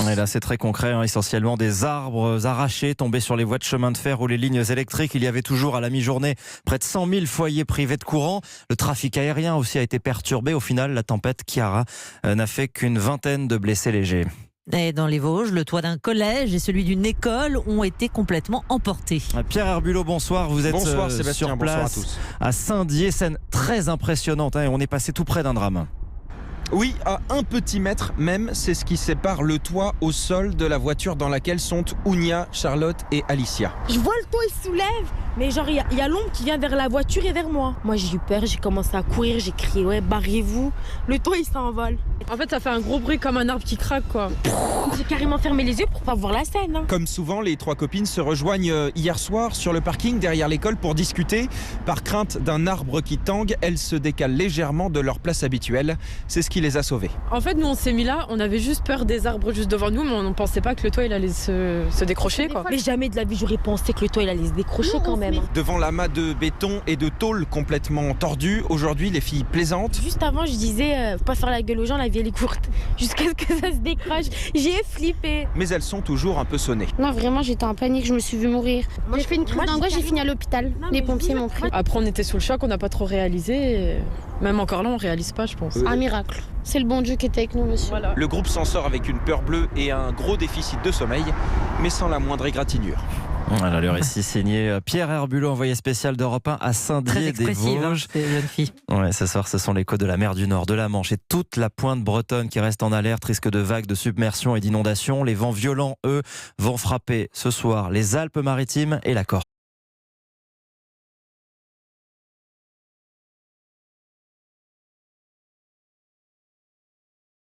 Et là, c'est très concret, essentiellement des arbres arrachés, tombés sur les voies de chemin de fer ou les lignes électriques. Il y avait toujours à la mi-journée près de 100 000 foyers privés de courant. Le trafic aérien aussi a été perturbé. Au final, la tempête Chiara n'a fait qu'une vingtaine de blessés légers. Et dans les Vosges, le toit d'un collège et celui d'une école ont été complètement emportés. Pierre Herbulot, bonsoir. Vous êtes Bonsoir Sébastien, sur place bonsoir à tous. à Saint-Dié, scène très impressionnante. Et on est passé tout près d'un drame. Oui, à un petit mètre même, c'est ce qui sépare le toit au sol de la voiture dans laquelle sont Ounia, Charlotte et Alicia. Je vois le toit, il se soulève, mais genre il y a l'ombre qui vient vers la voiture et vers moi. Moi j'ai eu peur, j'ai commencé à courir, j'ai crié ouais barrez-vous. Le toit il s'envole. En fait ça fait un gros bruit comme un arbre qui craque quoi. J'ai carrément fermé les yeux pour pas voir la scène. Comme souvent, les trois copines se rejoignent hier soir sur le parking derrière l'école pour discuter. Par crainte d'un arbre qui tangue, elles se décalent légèrement de leur place habituelle. C'est ce qui les a sauvées. En fait nous on s'est mis là, on avait juste peur des arbres juste devant nous, mais on ne pensait pas que le toit il allait se décrocher quoi. Mais jamais de la vie j'aurais pensé que le toit il allait se décrocher quand même. Devant l'amas de béton et de tôle complètement tordu, aujourd'hui les filles plaisantent. Juste avant je disais faut pas faire la gueule aux gens, la vie elle est courte. Jusqu'à ce que ça se décroche. J'ai flippé. Mais elles sont toujours un peu sonnées. Non, vraiment, j'étais en panique, je me suis vue mourir. J'ai fait une crise d'angoisse, j'ai fini à l'hôpital. Les pompiers m'ont pris. Après on était sous le choc, on n'a pas trop réalisé. Et même encore là on réalise pas je pense. Un miracle. C'est le bon Dieu qui était avec nous, monsieur. Voilà. Le groupe s'en sort avec une peur bleue et un gros déficit de sommeil, mais sans la moindre égratignure. Voilà le récit signé Pierre Herbulot, envoyé spécial d'Europe 1 à Très Saint-Dié des expressive, Vosges. ces jeunes filles. Ouais, ce soir, ce sont les côtes de la mer du Nord, de la Manche et toute la pointe bretonne qui reste en alerte, risque de vagues, de submersion et d'inondations. Les vents violents, eux, vont frapper ce soir les Alpes-Maritimes et la Corse.